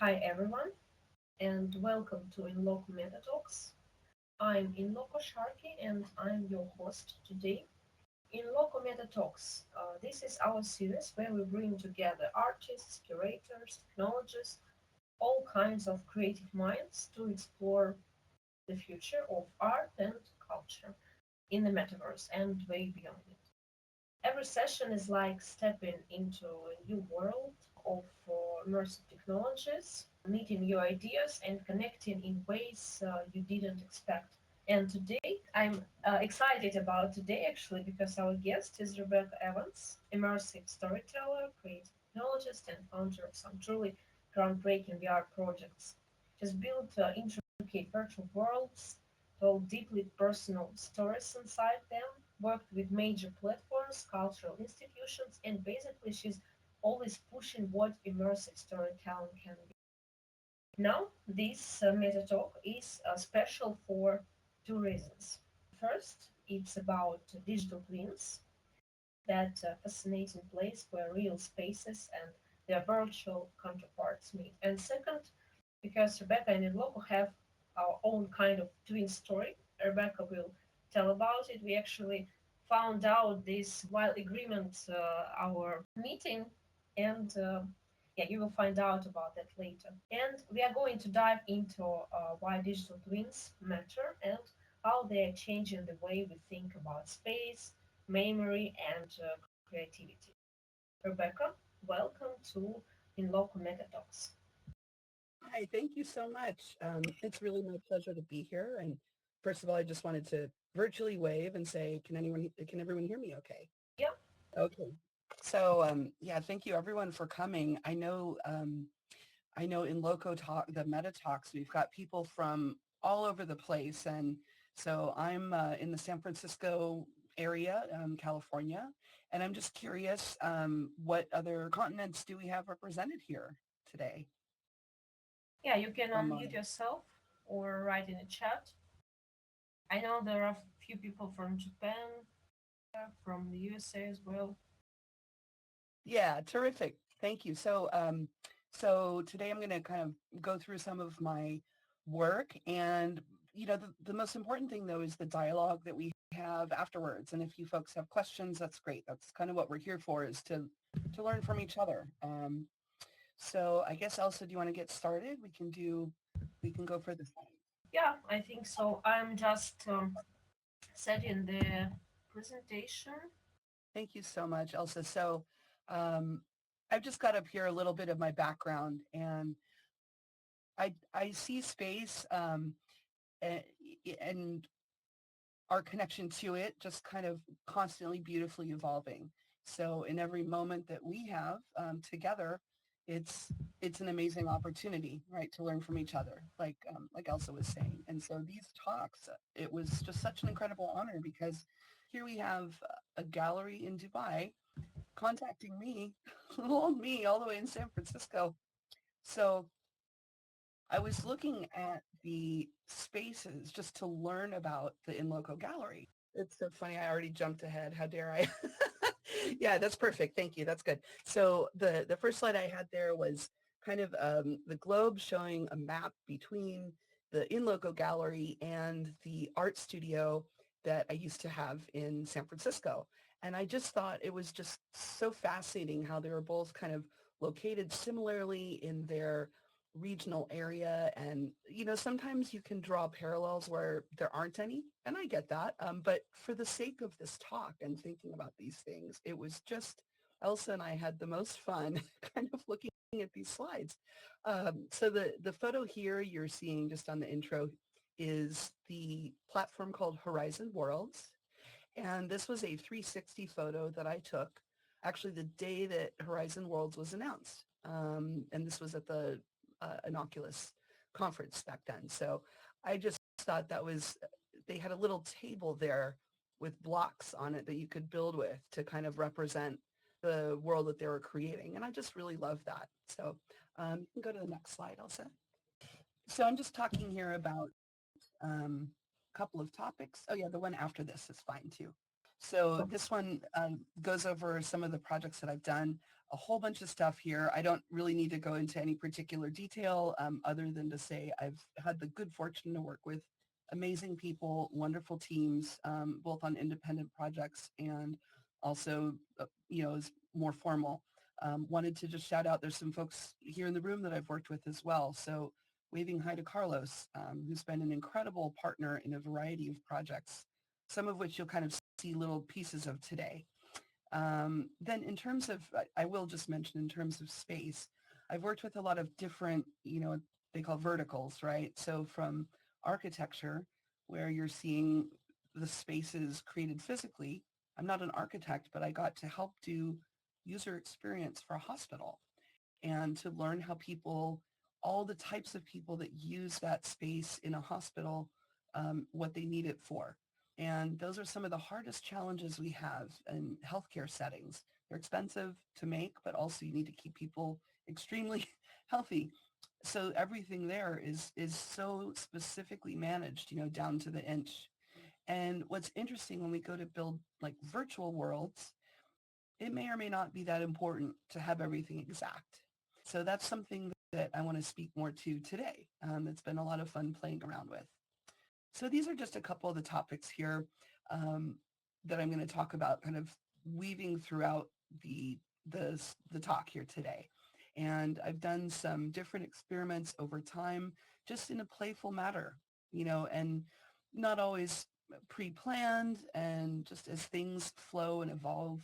Hi everyone, and welcome to Inloco MetaTalks. I'm Inloco Sharky, and I'm your host today. Inloco MetaTalks. This is our series where we bring together artists, curators, technologists, all kinds of creative minds to explore the future of art and culture in the metaverse and way beyond it. Every session is like stepping into a new world of immersive technologies, meeting new ideas, and connecting in ways you didn't expect. And today, I'm excited about today actually because our guest is Rebecca Evans, immersive storyteller, creative technologist, and founder of some truly groundbreaking VR projects. She's built intricate virtual worlds, told deeply personal stories inside them, worked with major platforms, cultural institutions, and basically she's always pushing what immersive storytelling can be. Now, this meta talk is special for two reasons. First, it's about digital twins, that fascinating place where real spaces and their virtual counterparts meet. And second, because Rebecca and Inloco have our own kind of twin story. Rebecca will tell about it. We actually found out this while agreement our meeting, and yeah, you will find out about that later. And we are going to dive into why digital twins matter and how they are changing the way we think about space, memory, and creativity. Rebecca, welcome to Inloco Meta Talks. Hi, thank you so much. It's really my pleasure to be here. And first of all, I just wanted to virtually wave and say, can everyone hear me okay? Yeah. Okay. So, yeah, thank you everyone for coming. I know in Loco Talk, the Meta Talks, we've got people from all over the place. And so I'm in the San Francisco area, California, and I'm just curious, what other continents do we have represented here today Yeah, you can from unmute yourself or write in the chat. I know there are a few people from Japan, from the USA as well. Yeah, terrific. Thank you. So today I'm going to kind of go through some of my work, and the most important thing though is the dialogue that we have afterwards. And if you folks have questions, that's great. That's kind of what we're here for, is to learn from each other. So I guess Elsa, do you want to get started? We can go for this. Yeah, I think so. I'm just setting the presentation. Thank you so much, Elsa. So um, I've just got up here a little bit of my background, and I see space a- and our connection to it just kind of constantly beautifully evolving. So in every moment that we have together, it's it's an amazing opportunity, right, to learn from each other, like Elsa was saying. And so these talks, it was just such an incredible honor because here we have a gallery in Dubai contacting me, little old me, all the way in San Francisco. So I was looking at the spaces just to learn about the Inloco gallery. It's so funny. I already jumped ahead. How dare I? Yeah, that's perfect. Thank you. That's good. So the first slide I had there was kind of the globe showing a map between the Inloco gallery and the art studio that I used to have in San Francisco. And I just thought it was just so fascinating how they were both kind of located similarly in their regional area. And sometimes you can draw parallels where there aren't any, and I get that. But for the sake of this talk and thinking about these things, it was just Elsa and I had the most fun kind of looking at these slides. So the photo here you're seeing just on the intro is the platform called Horizon Worlds. And this was a 360 photo that I took actually the day that Horizon Worlds was announced. And this was at the Innoculus conference back then. So I just thought that was, they had a little table there with blocks on it that you could build with to kind of represent the world that they were creating. And I just really love that. So you can go to the next slide, Elsa. So I'm just talking here about a couple of topics. Oh yeah, the one after this is fine too. So this one goes over some of the projects that I've done. a whole bunch of stuff here. I don't really need to go into any particular detail other than to say I've had the good fortune to work with amazing people, wonderful teams, both on independent projects and also, is more formal. Wanted to just shout out, there's some folks here in the room that I've worked with as well. So waving hi to Carlos, who's been an incredible partner in a variety of projects, some of which you'll kind of see little pieces of today. Then in terms of, I will just mention in terms of space, I've worked with a lot of different, they call verticals, right? So from architecture, where you're seeing the spaces created physically. I'm not an architect, but I got to help do user experience for a hospital and to learn how people, all the types of people that use that space in a hospital, what they need it for. And those are some of the hardest challenges we have in healthcare settings. They're expensive to make, but also you need to keep people extremely healthy. So everything there is so specifically managed, down to the inch. And what's interesting when we go to build like virtual worlds, it may or may not be that important to have everything exact. So that's something that I want to speak more to today. It's been a lot of fun playing around with. So these are just a couple of the topics here um, that I'm going to talk about, kind of weaving throughout the, the talk here today. And I've done some different experiments over time, just in a playful manner, and not always pre-planned, and just as things flow and evolve.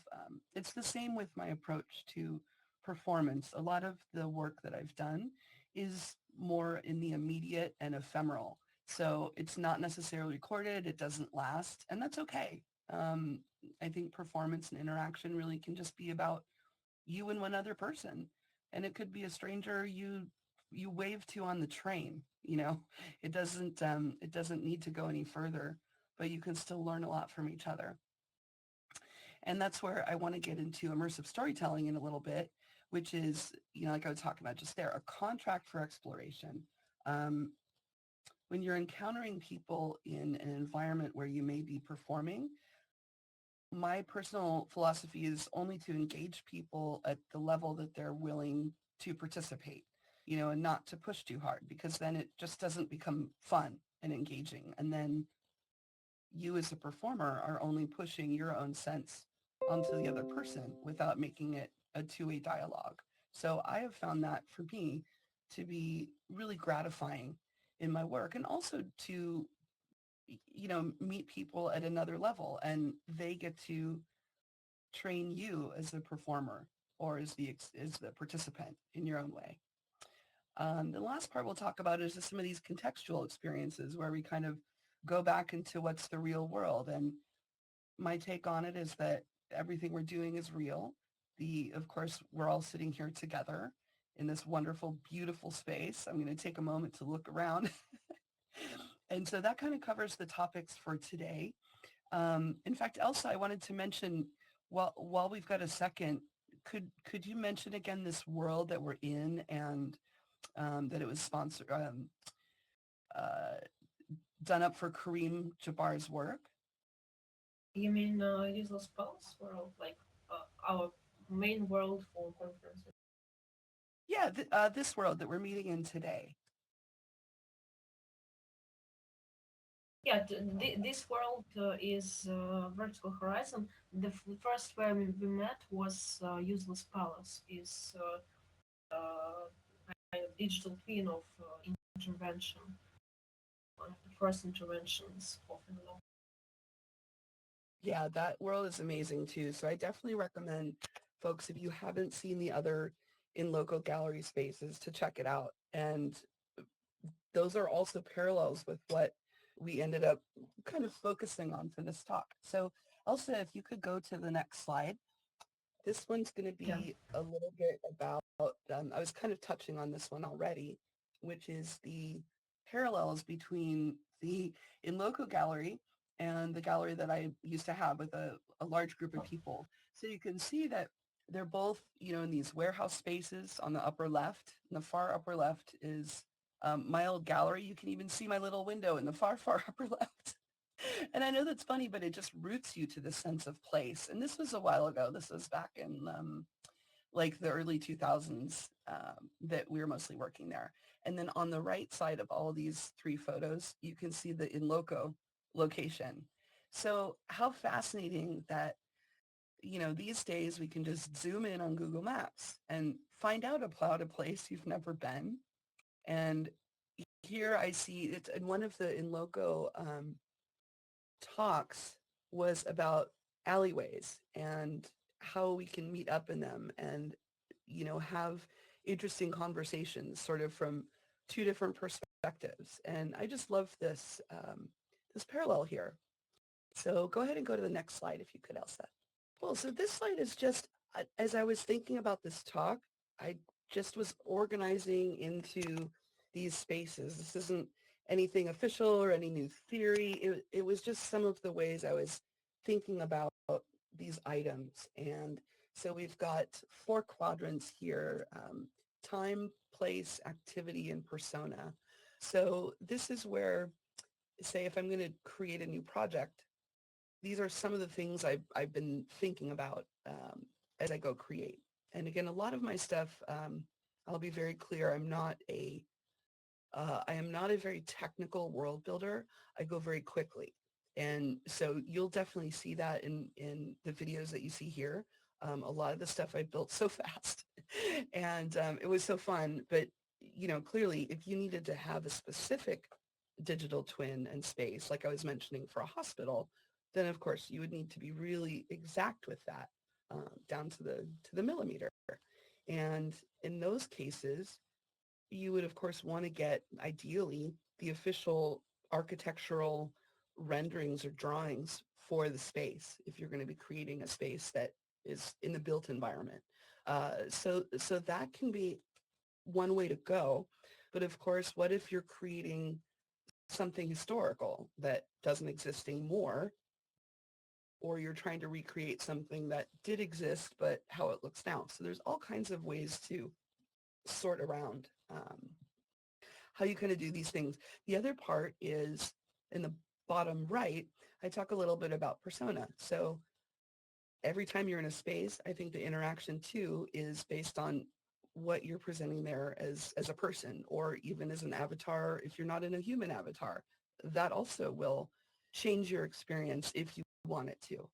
It's the same with my approach to performance. A lot of the work that I've done is more in the immediate and ephemeral. So it's not necessarily recorded. It doesn't last, and that's okay. Um, I think performance and interaction really can just be about you and one other person, and it could be a stranger you wave to on the train. It doesn't need to go any further, but you can still learn a lot from each other. And that's where I want to get into immersive storytelling in a little bit, which is, like I was talking about just there, a contract for exploration. Um, when you're encountering people in an environment where you may be performing, my personal philosophy is only to engage people at the level that they're willing to participate, and not to push too hard, because then it just doesn't become fun and engaging. And then you as a performer are only pushing your own sense onto the other person without making it a two-way dialogue. So I have found that for me to be really gratifying in my work, and also to, meet people at another level, and they get to train you as the performer or as the participant in your own way. The last part we'll talk about is just some of these contextual experiences where we kind of go back into what's the real world. And my take on it is that everything we're doing is real. Of course, we're all sitting here together in this wonderful, beautiful space. I'm going to take a moment to look around. And so that kind of covers the topics for today. In fact, Elsa, I wanted to mention, while we've got a second, could you mention again this world that we're in, and that it was sponsored, uh, done up for Kareem Jabbar's work? You mean useless pulse world, like our main world for conferences? Yeah, this world that we're meeting in today. Yeah, this world is Vertical Horizon. The first where we met was Useless Palace, is kind of digital twin of intervention, one of the first interventions of Inloco. Yeah, that world is amazing too. So I definitely recommend folks, if you haven't seen the other Inloco gallery spaces, to check it out. And those are also parallels with what we ended up kind of focusing on for this talk. So Elsa, if you could go to the next slide. This one's going to Yeah. be a little bit about, I was kind of touching on this one already, which is the parallels between the Inloco gallery and the gallery that I used to have with a large group of people. So you can see that they're both, in these warehouse spaces on the upper left. In the far upper left is my old gallery. You can even see my little window in the far, far upper left. And I know that's funny, but it just roots you to the sense of place. And this was a while ago. This was back in like the early 2000s that we were mostly working there. And then on the right side of all these three photos, you can see the Inloco location. So how fascinating that, these days we can just zoom in on Google Maps and find out about a place you've never been. And here I see it's in one of the Inloco talks was about alleyways and how we can meet up in them and, have interesting conversations sort of from two different perspectives. And I just love this parallel here. So go ahead and go to the next slide if you could, Elsa. Well, so this slide is just, as I was thinking about this talk, I just was organizing into these spaces. This isn't anything official or any new theory. It was just some of the ways I was thinking about these items. And so we've got four quadrants here, time, place, activity, and persona. So this is where, say, if I'm going to create a new project, these are some of the things I've been thinking about as I go create. And again, a lot of my stuff, I'll be very clear, I am not a very technical world builder. I go very quickly. And so you'll definitely see that in the videos that you see here. A lot of the stuff I built so fast and it was so fun. But, clearly if you needed to have a specific digital twin and space, like I was mentioning for a hospital, then of course you would need to be really exact with that down to the millimeter. And in those cases, you would of course want to get ideally the official architectural renderings or drawings for the space if you're going to be creating a space that is in the built environment. So that can be one way to go. But of course, what if you're creating something historical that doesn't exist anymore, or you're trying to recreate something that did exist, but how it looks now? So there's all kinds of ways to sort around how you kind of do these things. The other part is in the bottom right, I talk a little bit about persona. So every time you're in a space, I think the interaction too is based on what you're presenting there as a person, or even as an avatar if you're not in a human avatar. That also will change your experience if you want it to.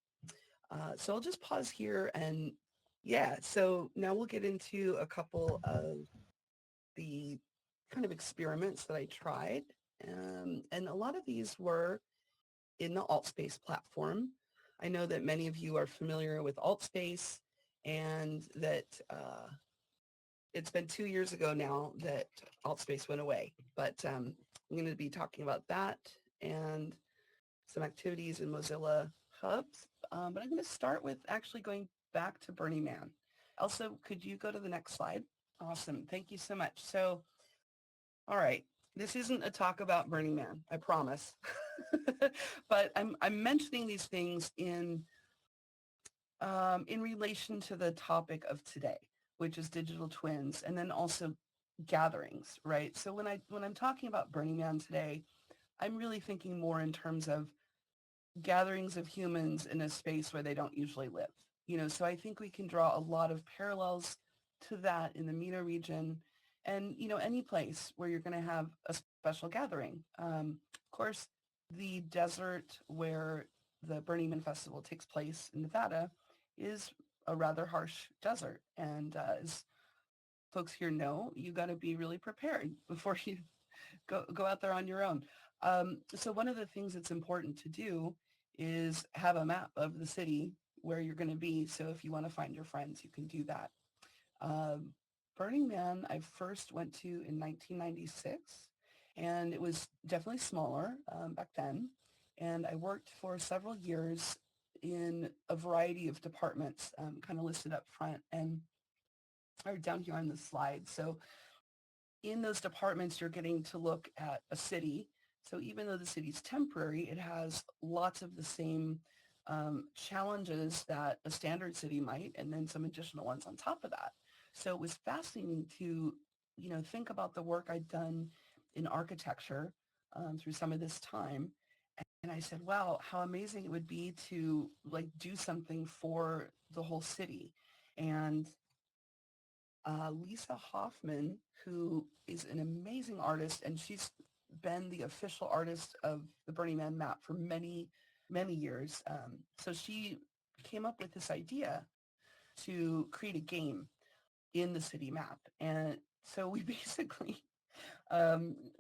So I'll just pause here and yeah, so now we'll get into a couple of the kind of experiments that I tried. And a lot of these were in the AltSpace platform. I know that many of you are familiar with AltSpace and that it's been 2 years ago now that AltSpace went away. But I'm going to be talking about that and some activities in Mozilla Hubs. But I'm going to start with actually going back to Burning Man. Elsa, could you go to the next slide? Awesome. Thank you so much. So, all right. This isn't a talk about Burning Man, I promise. But I'm mentioning these things in relation to the topic of today, which is digital twins, and then also gatherings, right? So when I'm talking about Burning Man today, I'm really thinking more in terms of gatherings of humans in a space where they don't usually live. So I think we can draw a lot of parallels to that in the MENA region and, any place where you're going to have a special gathering. Of course, the desert where the Burning Man Festival takes place in Nevada is a rather harsh desert. And as folks here know, you got to be really prepared before you go out there on your own. So one of the things that's important to do is have a map of the city where you're going to be. So if you want to find your friends, you can do that. Um, Burning Man, I first went to in 1996, and it was definitely smaller back then. And I worked for several years in a variety of departments, kind of listed up front and or down here on the slide. So in those departments, you're getting to look at a city. So even though the city's temporary, it has lots of the same challenges that a standard city might, and then some additional ones on top of that. So it was fascinating to, think about the work I'd done in architecture through some of this time. And I said, wow, how amazing it would be to like do something for the whole city. And Lisa Hoffman, who is an amazing artist, and she's been the official artist of the Burning Man map for many, many years. So she came up with this idea to create a game in the city map. And so we basically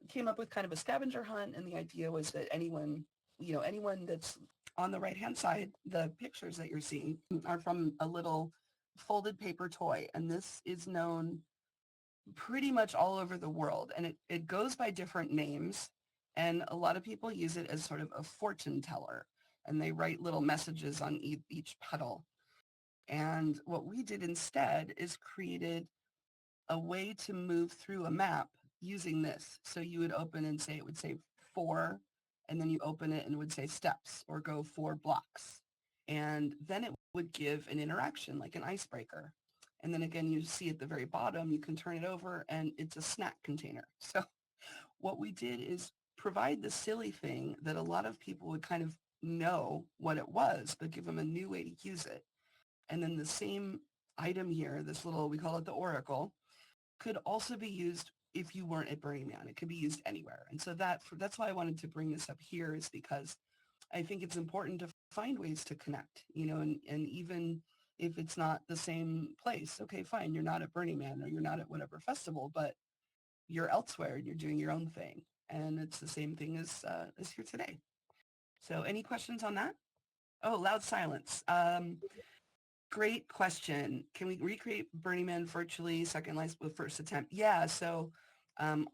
came up with kind of a scavenger hunt. And the idea was that anyone that's on the right-hand side, the pictures that you're seeing are from a little folded paper toy. And this is known pretty much all over the world. And it goes by different names. And a lot of people use it as sort of a fortune teller. And they write little messages on each petal. And what we did instead is created a way to move through a map using this. So you would open and say, it would say 4, and then you open it and it would say steps or go 4 blocks. And then it would give an interaction like an icebreaker. And then again, you see at the very bottom, you can turn it over and it's a snack container. So what we did is provide the silly thing that a lot of people would kind of know what it was, but give them a new way to use it. And then the same item here, this little, we call it the oracle, could also be used if you weren't at Burning Man. It could be used anywhere. And so that's why I wanted to bring this up here, is because I think it's important to find ways to connect, and even if it's not the same place, okay, fine, you're not at Burning Man or you're not at whatever festival, but you're elsewhere and you're doing your own thing. And it's the same thing as here today. So any questions on that? Oh, loud silence. Great question. Can we recreate Burning Man virtually, Second Life with first attempt? Yeah, so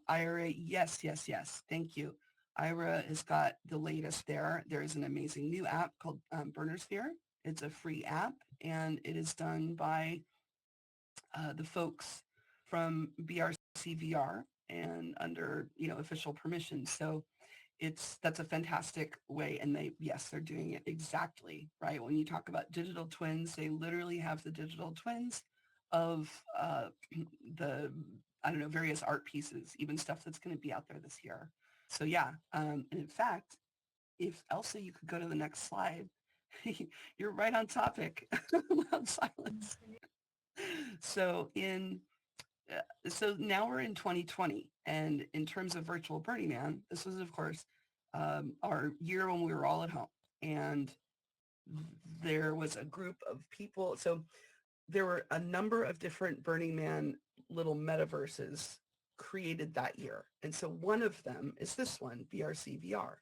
Ira, yes, yes, yes. Thank you. Ira has got the latest there. There is an amazing new app called Burnersphere. It's a free app, and it is done by the folks from BRCVR and under, official permission. So that's a fantastic way. And they're doing it exactly right. When you talk about digital twins, they literally have the digital twins of the, I don't know, various art pieces, even stuff that's going to be out there this year. So yeah. And in fact, if Elsa, you could go to the next slide. You're right on topic. Loud silence. So so now we're in 2020, and in terms of virtual Burning Man, this was, of course, our year when we were all at home, and there was a group of people. So there were a number of different Burning Man little metaverses created that year. And so one of them is this one, BRCVR.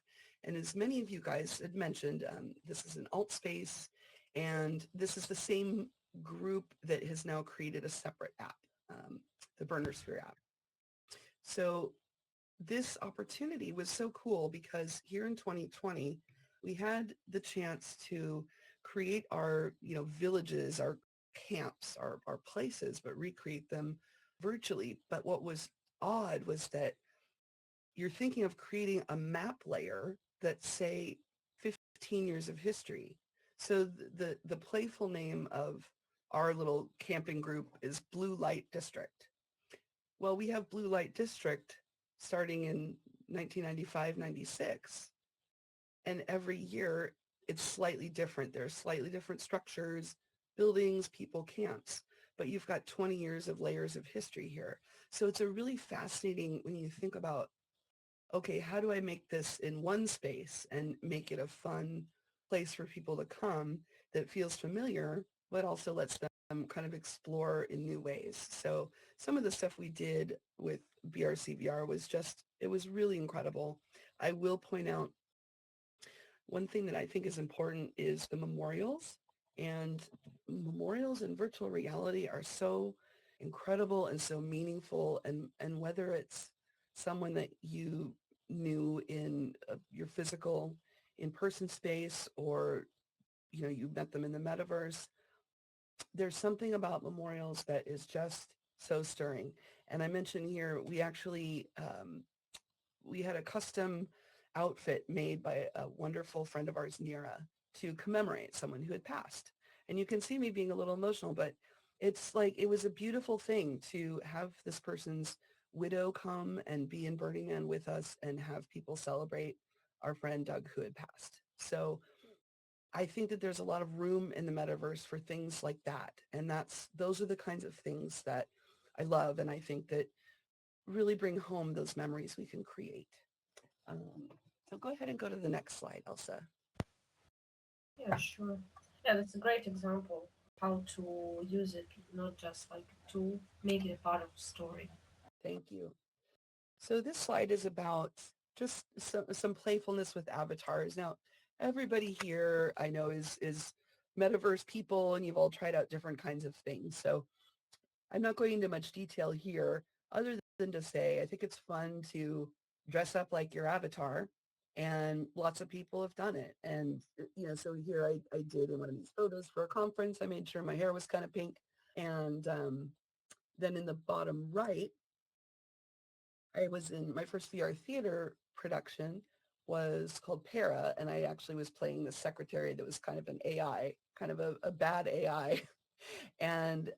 And as many of you guys had mentioned, this is an alt space, and this is the same group that has now created a separate app, the Burnersphere app. So this opportunity was so cool because here in 2020, we had the chance to create our, villages, our camps, our places, but recreate them virtually. But what was odd was that you're thinking of creating a map layer that's, say, 15 years of history. So the playful name of our little camping group is Blue Light District. Well, we have Blue Light District starting in 1995, 96. And every year it's slightly different. There are slightly different structures, buildings, people, camps, but you've got 20 years of layers of history here. So it's a really fascinating when you think about, okay, how do I make this in one space and make it a fun place for people to come that feels familiar, but also lets them kind of explore in new ways. So some of the stuff we did with BRCVR it was really incredible. I will point out one thing that I think is important is the memorials. And memorials in virtual reality are so incredible and so meaningful. And whether it's someone that you knew in your physical in-person space, or you met them in the metaverse, there's something about memorials that is just so stirring. And I mentioned here, we had a custom outfit made by a wonderful friend of ours, Nira, to commemorate someone who had passed. And you can see me being a little emotional, but it's like, it was a beautiful thing to have this person's widow come and be in Burning Man with us and have people celebrate our friend Doug who had passed. So I think that there's a lot of room in the metaverse for things like that. And those are the kinds of things that I love, and I think that really bring home those memories we can create. Um, so go ahead and go to the next slide, Elsa. Yeah, sure. Yeah, that's a great example how to use it, not just like a tool, make it a part of the story. Thank you. So this slide is about just some playfulness with avatars. Now, everybody here I know is metaverse people, and you've all tried out different kinds of things. So I'm not going into much detail here other than to say I think it's fun to dress up like your avatar, and lots of people have done it. And, so here I did in one of these photos for a conference. I made sure my hair was kind of pink. And then in the bottom right, I was in my first VR theater production was called Para, and I actually was playing the secretary that was kind of an AI, kind of a bad AI. And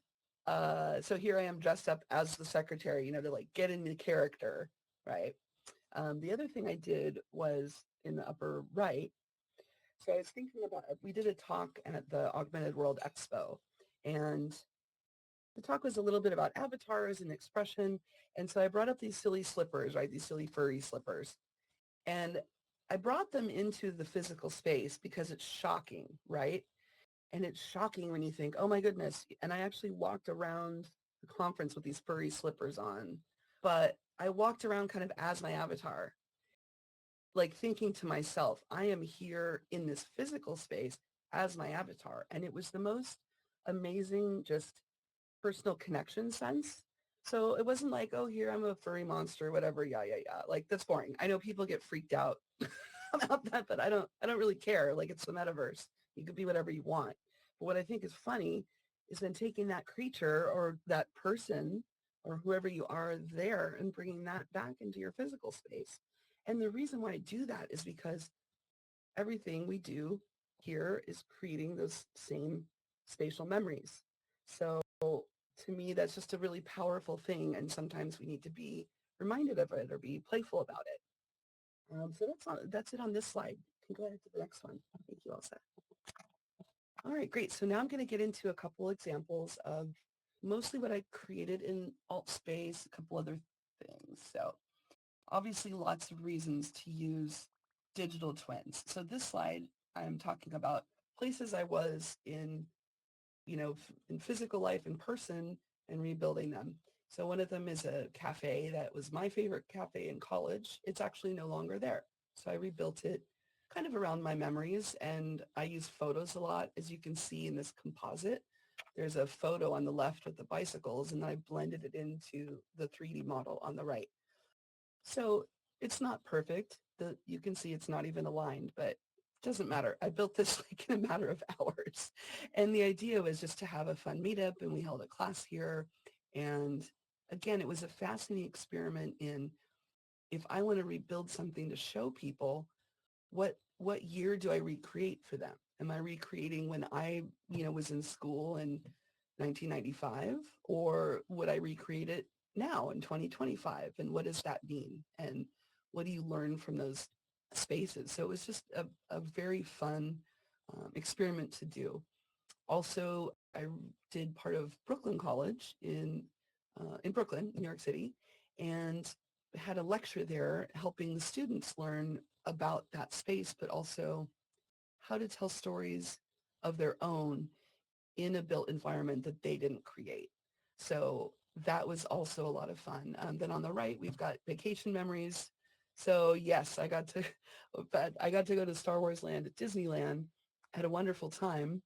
so here I am dressed up as the secretary, to like get into character, right? The other thing I did was in the upper right. So I was thinking about, we did a talk at the Augmented World Expo, and the talk was a little bit about avatars and expression. And so I brought up these silly slippers, right? These silly furry slippers. And I brought them into the physical space because it's shocking, right? And it's shocking when you think, oh my goodness. And I actually walked around the conference with these furry slippers on, but I walked around kind of as my avatar, like thinking to myself, I am here in this physical space as my avatar. And it was the most amazing, just personal connection sense. So it wasn't like, oh, here I'm a furry monster, whatever. Yeah, yeah, yeah. Like that's boring. I know people get freaked out about that, but I don't really care. Like it's the metaverse. You could be whatever you want. But what I think is funny is then taking that creature or that person or whoever you are there and bringing that back into your physical space. And the reason why I do that is because everything we do here is creating those same spatial memories. So to me, that's just a really powerful thing. And sometimes we need to be reminded of it or be playful about it. So that's it on this slide. You can go ahead to the next one. Thank you, Elsa. All right, great. So now I'm going to get into a couple examples of mostly what I created in alt space, a couple other things. So obviously lots of reasons to use digital twins. So this slide, I'm talking about places I was in, in physical life in person and rebuilding them. So one of them is a cafe that was my favorite cafe in college. It's actually no longer there. So I rebuilt it kind of around my memories, and I use photos a lot. As you can see in this composite, there's a photo on the left with the bicycles, and I blended it into the 3D model on the right. So it's not perfect. You can see it's not even aligned, but it doesn't matter. I built this like in a matter of hours. And the idea was just to have a fun meetup, and we held a class here. And again, it was a fascinating experiment in if I want to rebuild something to show people, what year do I recreate for them? Am I recreating when I, was in school in 1995, or would I recreate it now in 2025? And what does that mean? And what do you learn from those spaces? So it was just a very fun experiment to do. Also, I did part of Brooklyn College in Brooklyn, New York City, and had a lecture there helping the students learn about that space, but also how to tell stories of their own in a built environment that they didn't create. So that was also a lot of fun. Then on the right, we've got vacation memories. So yes, I got to go to Star Wars Land at Disneyland. I had a wonderful time.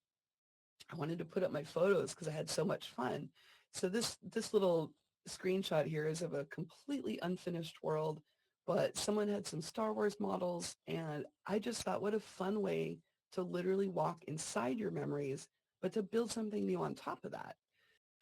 I wanted to put up my photos because I had so much fun. So this little screenshot here is of a completely unfinished world, but someone had some Star Wars models, and I just thought what a fun way to literally walk inside your memories, but to build something new on top of that.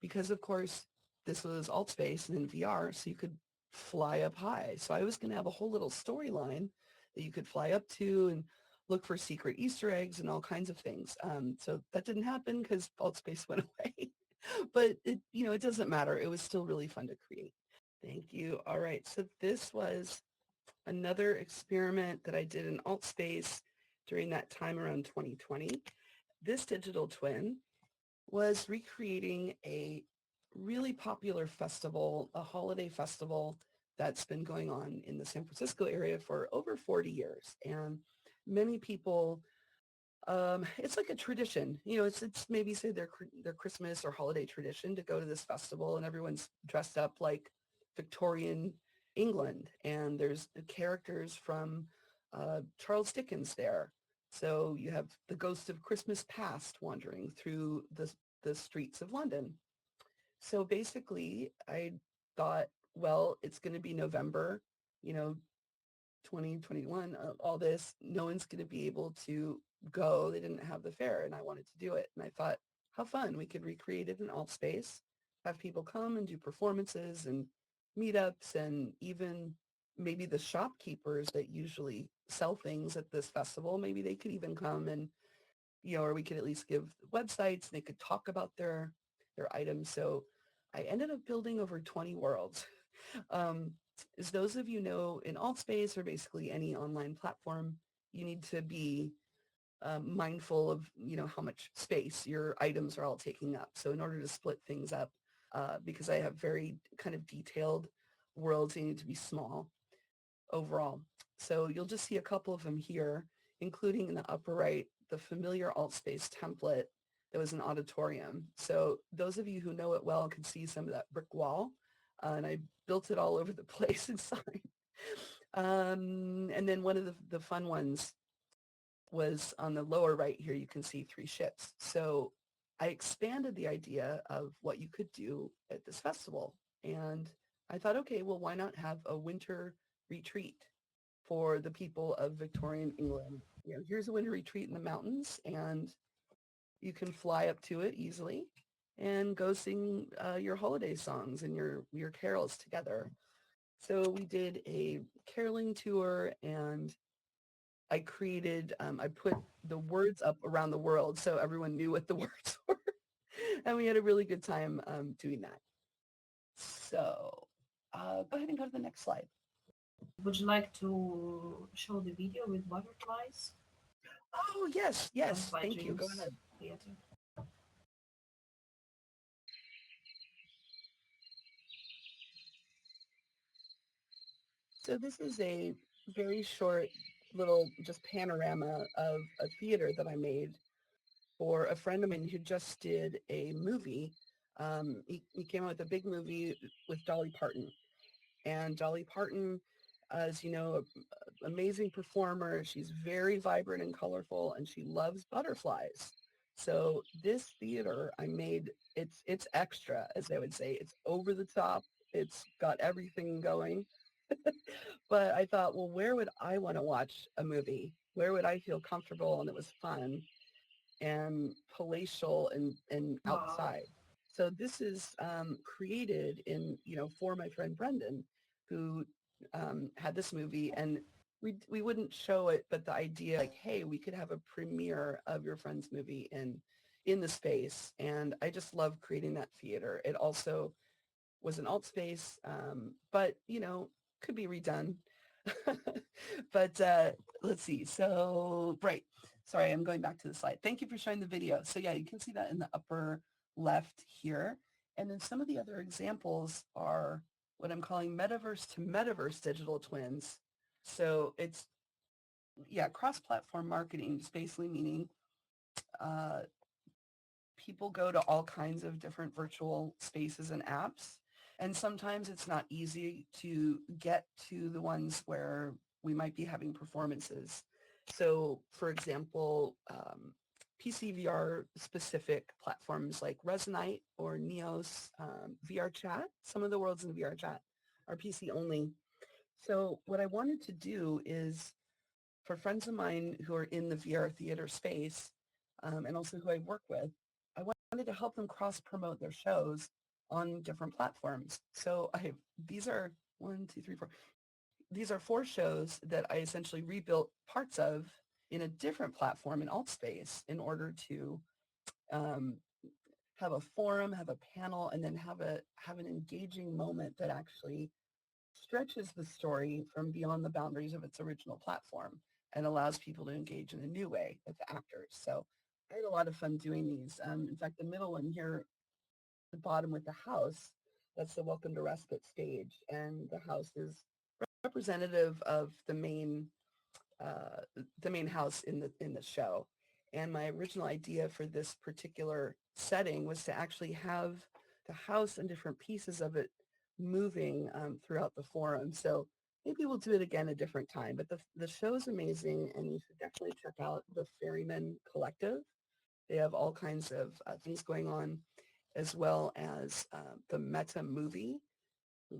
Because of course, this was alt space and in VR, so you could fly up high. So I was going to have a whole little storyline that you could fly up to and look for secret Easter eggs and all kinds of things. So that didn't happen because alt space went away. But it doesn't matter. It was still really fun to create. Thank you. All right. So this was another experiment that I did in alt space during that time around 2020. This digital twin was recreating a really popular festival, a holiday festival that's been going on in the San Francisco area for over 40 years. And many people, it's like a tradition, it's maybe say their Christmas or holiday tradition to go to this festival, and everyone's dressed up like Victorian England. And there's characters from Charles Dickens there. So you have the ghost of Christmas past wandering through the streets of London. So basically, I thought, well, it's going to be November, you know, 2021, all this. No one's going to be able to go. They didn't have the fair, and I wanted to do it. And I thought, how fun. We could recreate it in alt space, have people come and do performances and meetups, and even maybe the shopkeepers that usually sell things at this festival, maybe they could even come and or we could at least give websites and they could talk about their items. So I ended up building over 20 worlds. Um, as those of you know, in AltSpace or basically any online platform, you need to be mindful of, how much space your items are all taking up. So in order to split things up, because I have very kind of detailed worlds, they need to be small overall. So you'll just see a couple of them here, including in the upper right, the familiar AltSpace template that was an auditorium. So those of you who know it well can see some of that brick wall, and I built it all over the place inside. And then one of the fun ones was on the lower right here, you can see 3 ships. So I expanded the idea of what you could do at this festival. And I thought, okay, well, why not have a winter retreat for the people of Victorian England? Here's a winter retreat in the mountains, and you can fly up to it easily and go sing your holiday songs and your carols together. So we did a caroling tour, and I put the words up around the world so everyone knew what the words were. And we had a really good time doing that. So go ahead and go to the next slide. Would you like to show the video with butterflies? Oh, yes, yes. Butterfly Thank you. Go Dreams ahead. Theater. So this is a very short little just panorama of a theater that I made for a friend of mine who just did a movie. He came out with a big movie with Dolly Parton. And Dolly Parton, as you know, amazing performer. She's very vibrant and colorful, and she loves butterflies. So this theater I made, it's extra, as they would say. It's over the top. It's got everything going. But I thought, well, where would I want to watch a movie? Where would I feel comfortable and it was fun and palatial and Wow. outside? So this is created for my friend Brendan, who had this movie, and we wouldn't show it, but the idea like, hey, we could have a premiere of your friend's movie in the space. And I just love creating that theater. It also was an alt space, but could be redone. But let's see. So, right. Sorry, I'm going back to the slide. Thank you for showing the video. So yeah, you can see that in the upper left here. And then some of the other examples are what I'm calling metaverse to metaverse digital twins. So it's, yeah, cross-platform marketing, just basically meaning uh, people go to all kinds of different virtual spaces and apps. And sometimes it's not easy to get to the ones where we might be having performances. So for example, PC VR specific platforms like Resonite or Neos VR chat, some of the worlds in VR chat are PC only. So what I wanted to do is for friends of mine who are in the VR theater space, and also who I work with, I wanted to help them cross-promote their shows on different platforms. So these are 1, 2, 3, 4. These are 4 shows that I essentially rebuilt parts of in a different platform in AltSpace in order to um, have a forum, have a panel, and then have an engaging moment that actually stretches the story from beyond the boundaries of its original platform and allows people to engage in a new way with the actors. So I had a lot of fun doing these. In fact, the middle one here the bottom with the house. That's the Welcome to Respite stage. And the house is representative of uh, the main house in the show. And my original idea for this particular setting was to actually have the house and different pieces of it moving throughout the forum. So maybe we'll do it again a different time. But the show is amazing, and you should definitely check out the Ferryman Collective. They have all kinds of things going on, as well as the Meta movie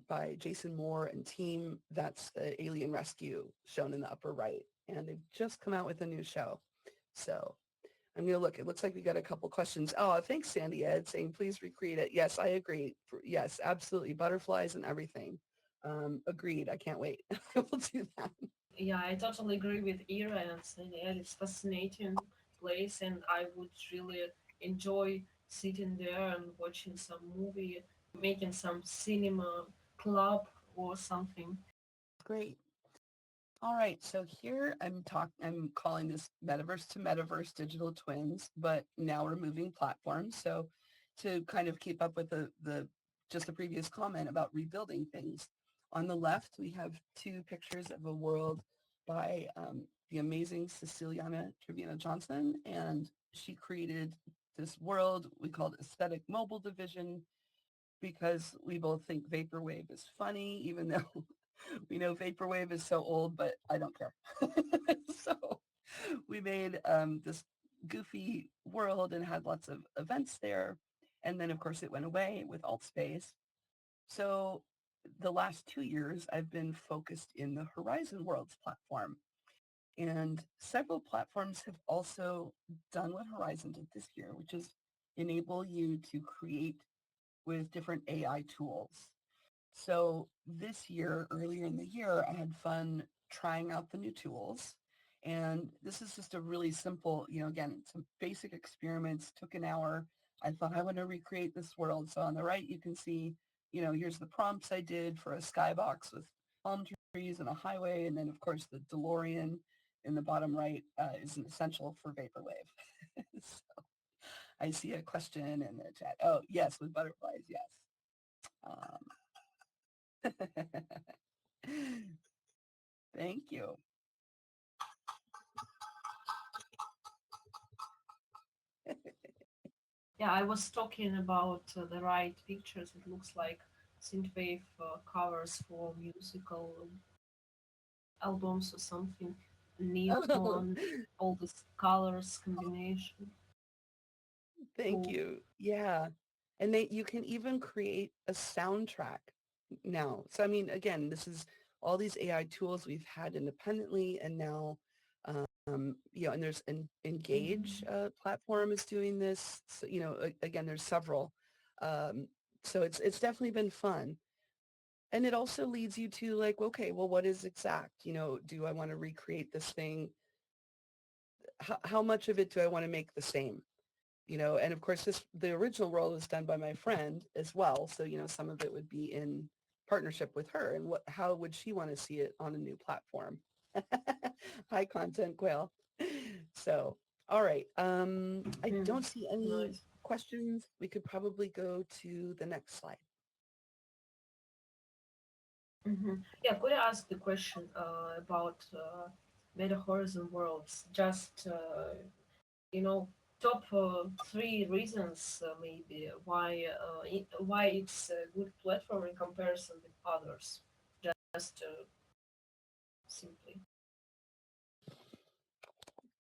by Jason Moore and team. That's the Alien Rescue shown in the upper right. And they've just come out with a new show. So I'm going to look. It looks like we got a couple questions. Oh, thanks, Sandy Ed, saying please recreate it. Yes, I agree. Yes, absolutely. Butterflies and everything. Agreed. I can't wait. We'll do that. Yeah, I totally agree with Ira and saying yeah, it's fascinating place, and I would really enjoy sitting there and watching some movie, making some cinema club or something. Great. All right, so here I'm calling this metaverse to metaverse digital twins, but now we're moving platforms. So to kind of keep up with the just the previous comment about rebuilding things. On the left, we have two pictures of a world by the amazing Ceciliana Trevino Johnson, and she created this world we called Aesthetic Mobile Division because we both think vaporwave is funny, even though we know vaporwave is so old, but I don't care. So we made this goofy world and had lots of events there. And then, of course, it went away with Altspace. So the last 2 years, I've been focused in the Horizon Worlds platform. And several platforms have also done what Horizon did this year, which is enable you to create with different AI tools. So this year, earlier in the year, I had fun trying out the new tools. And this is just a really simple, again, some basic experiments, took an hour. I thought I want to recreate this world. So on the right, you can see, here's the prompts I did for a skybox with palm trees and a highway. And then, of course, the DeLorean in the bottom right is an essential for Vaporwave. So I see a question in the chat. Oh, yes, with butterflies, yes. Um, Thank you. Yeah, I was talking about the right pictures. It looks like synthwave covers for musical albums or something. Oh, Neon, all the colors combination. thank Cool. you. Yeah. And you can even create a soundtrack now. So, I mean, again, this is all these AI tools we've had independently and now, and there's an Engage Mhm. platform is doing this. So, again, there's several. Um, so it's definitely been fun. And it also leads you to like, okay, well, what is exact? Do I want to recreate this thing? How much of it do I want to make the same? And of course the original role was done by my friend as well. So, some of it would be in partnership with her and how would she want to see it on a new platform? High content quail. So, all right. I Mhm. don't see any Nice. questions. We could probably go to the next slide. Yeah, could I ask the question about Meta Horizon Worlds? Just you know, top three reasons maybe why it's a good platform in comparison with others. Just simply.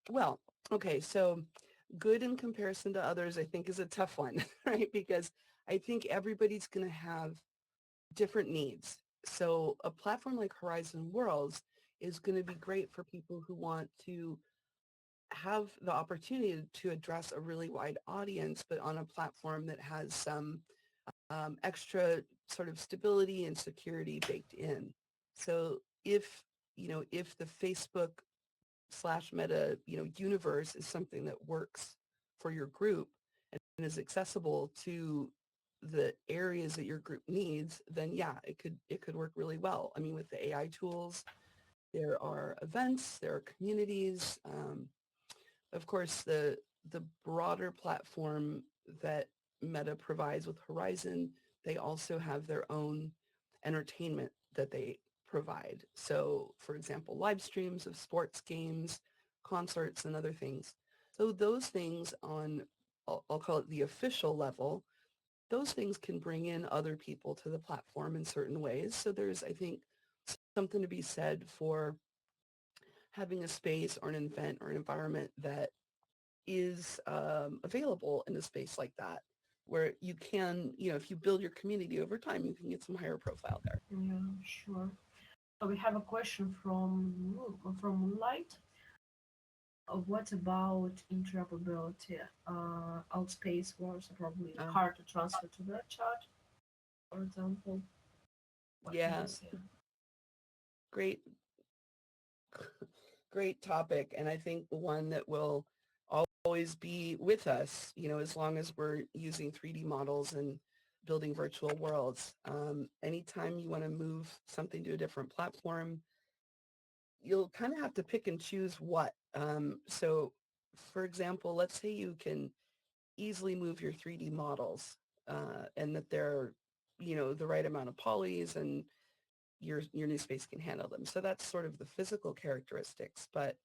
Well, okay. So good in comparison to others, I think is a tough one, right? Because I think everybody's going to have different needs. So a platform like Horizon Worlds is going to be great for people who want to have the opportunity to address a really wide audience, but on a platform that has some extra sort of stability and security baked in. So if the Facebook slash meta, universe is something that works for your group and is accessible to the areas that your group needs, then yeah, it could work really well. I mean, with the AI tools, there are events, there are communities. Of course, the broader platform that Meta provides with Horizon, they also have their own entertainment that they provide. So, for example, live streams of sports games, concerts, and other things. So those things on, I'll call it the official level, those things can bring in other people to the platform in certain ways. So there's, I think, something to be said for having a space or an event or an environment that is available in a space like that, where you can, if you build your community over time, you can get some higher profile there. Yeah, sure. So we have a question from Light. What about interoperability? Outspace was probably Uh, hard to transfer to their chat, for example. What can yeah, you say? great, great topic. And I think one that will always be with us, as long as we're using 3D models and building virtual worlds. Anytime you want to move something to a different platform, you'll kind of have to pick and choose what. So for example, let's say you can easily move your 3D models and that they're, the right amount of polys and your new space can handle them. So that's sort of the physical characteristics, but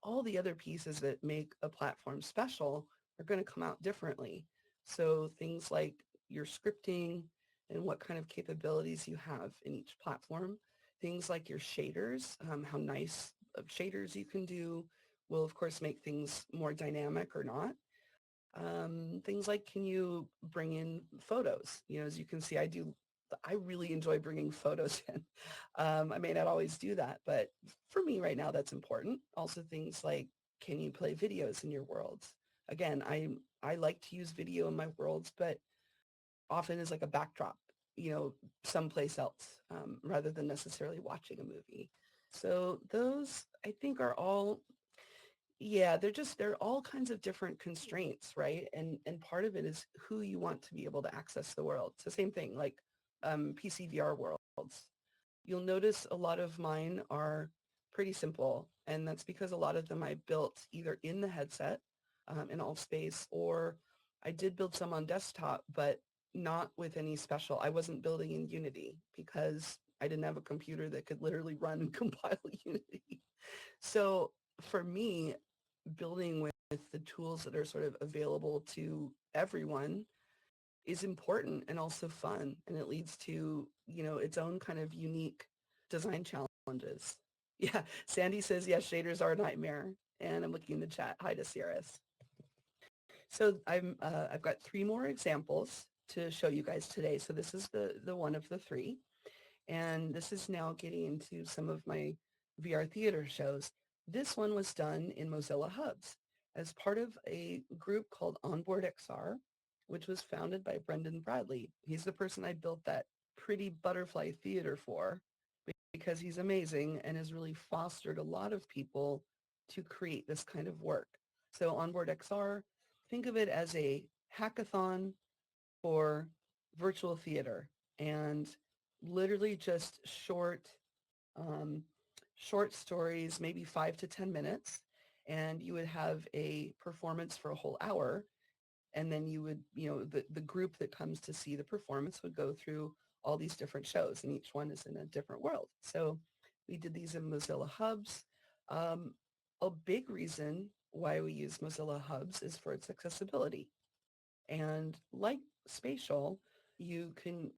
all the other pieces that make a platform special are going to come out differently. So things like your scripting and what kind of capabilities you have in each platform, things like your shaders, how nice of shaders you can do will of course make things more dynamic or not. Things like, can you bring in photos? As you can see, I really enjoy bringing photos in. I may not always do that, but for me right now, that's important. Also things like, can you play videos in your worlds? Again, I like to use video in my worlds, but often as like a backdrop, someplace else, rather than necessarily watching a movie. So those I think are all, yeah, they're all kinds of different constraints, right? And part of it is who you want to be able to access the world. It's the same thing like PC VR worlds. You'll notice a lot of mine are pretty simple, and that's because a lot of them I built either in the headset in all space, or I did build some on desktop, but not with any special. I wasn't building in Unity because I didn't have a computer that could literally run and compile Unity. So for me, building with the tools that are sort of available to everyone is important and also fun. And it leads to, its own kind of unique design challenges. Yeah, Sandy says, yes, shaders are a nightmare. And I'm looking in the chat. Hi to Sierras. So I've got three more examples to show you guys today. So this is the one of the three. And this is now getting into some of my VR theater shows. This one was done in Mozilla Hubs as part of a group called Onboard XR, which was founded by Brendan Bradley. He's the person I built that pretty butterfly theater for because he's amazing and has really fostered a lot of people to create this kind of work. So Onboard XR, think of it as a hackathon for virtual theater and literally just um, short stories, maybe 5 to 10 minutes, and you would have a performance for a whole hour. And then you would, the group that comes to see the performance would go through all these different shows, and each one is in a different world. So we did these in Mozilla Hubs. Um, a big reason why we use Mozilla Hubs is for its accessibility. And like Spatial, you can,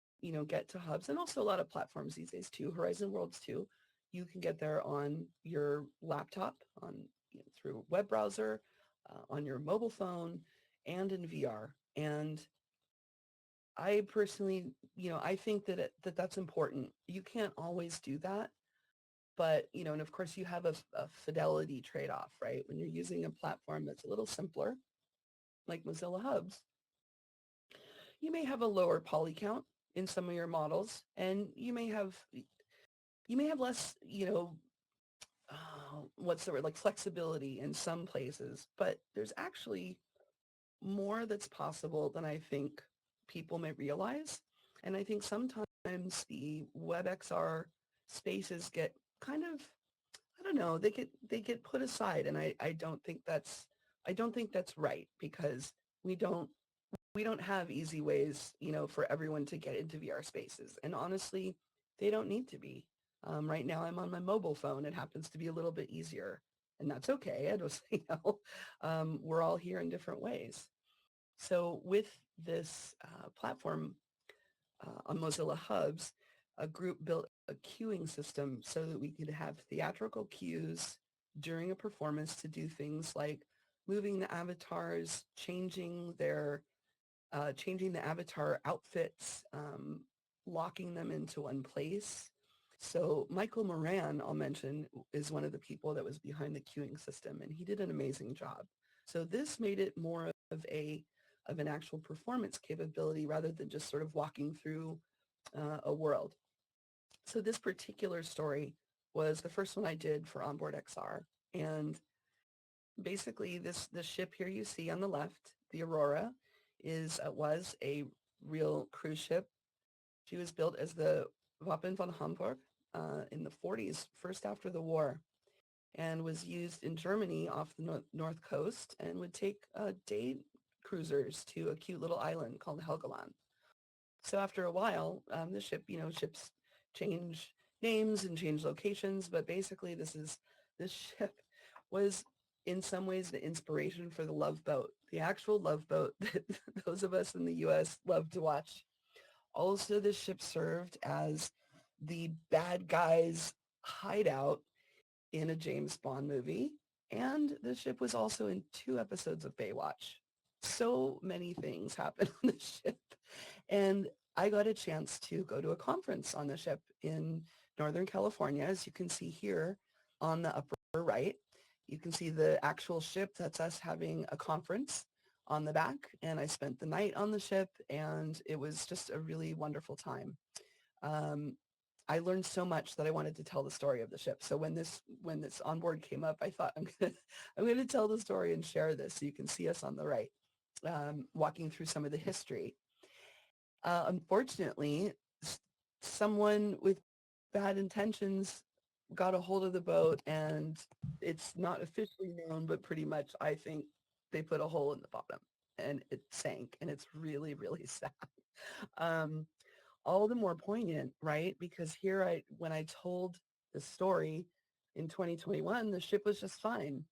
get to hubs and also a lot of platforms these days too, Horizon Worlds too. You can get there on your laptop, on through a web browser, on your mobile phone, and in VR. And I personally, I think that that's important. You can't always do that, but and of course you have a fidelity trade-off, right? When you're using a platform that's a little simpler, like Mozilla Hubs, you may have a lower poly count in some of your models, and you may have less, what's the word, like flexibility in some places, but there's actually more that's possible than I think people may realize. And I think sometimes the WebXR spaces get kind of, I don't know, they get put aside, and I don't think that's right because we don't we don't have easy ways, for everyone to get into VR spaces. And honestly, they don't need to be. Right now, I'm on my mobile phone. It happens to be a little bit easier, and that's okay. I just, we're all here in different ways. So with this platform on Mozilla Hubs, a group built a queuing system so that we could have theatrical cues during a performance to do things like moving the avatars, changing the avatar outfits, locking them into one place. So Michael Moran, I'll mention, is one of the people that was behind the queuing system, and he did an amazing job. So this made it more of an actual performance capability rather than just sort of walking through a world. So this particular story was the first one I did for Onboard XR, and basically this ship here you see on the left, the Aurora, was a real cruise ship. She was built as the Wappen von Hamburg in the 40s, first after the war, and was used in Germany off the north coast and would take day cruisers to a cute little island called Helgoland. So after a while, the ships change names and change locations, but basically this ship was in some ways the inspiration for the Love Boat, the actual Love Boat that those of us in the US love to watch. Also, this ship served as the bad guys' hideout in a James Bond movie, and the ship was also in 2 episodes of Baywatch. So many things happened on the ship, and I got a chance to go to a conference on the ship in Northern California, as you can see here on the upper right. You can see the actual ship. That's us having a conference on the back, and I spent the night on the ship, and it was just a really wonderful time. Um, I learned so much that I wanted to tell the story of the ship. So when this onboard came up, I thought I'm gonna tell the story and share this so you can see us on the right, walking through some of the history. Unfortunately, someone with bad intentions got a hold of the boat, and it's not officially known, but pretty much I think they put a hole in the bottom and it sank, and it's really, really sad. Um, all the more poignant, right? Because when I told the story in 2021, the ship was just fine.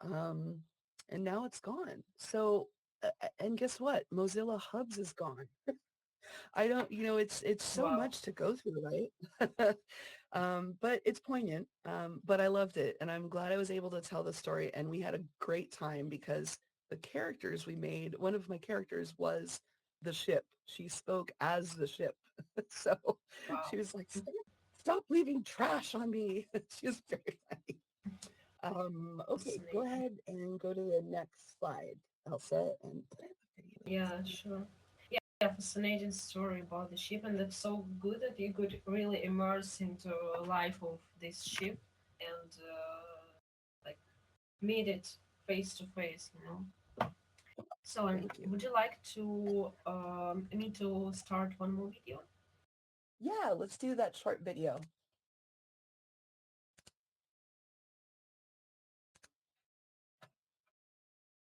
Um, and now it's gone. So, and guess what? Mozilla Hubs is gone. I don't, it's so Wow. much to go through, right? But it's poignant. But I loved it. And I'm glad I was able to tell the story. And we had a great time because the characters we made, one of my characters was the ship. She spoke as the ship. So she Wow. was like, stop leaving trash on me. She was very funny. Okay, go Fascinating. ahead and go to the next slide, Elsa. And I have a video of this. Yeah, sure. Yeah, fascinating story about the ship, and that's so good that you could really immerse into a life of this ship and like meet it face to face, you know. So, and Thank you. would you like to me to start one more video? Yeah, let's do that short video.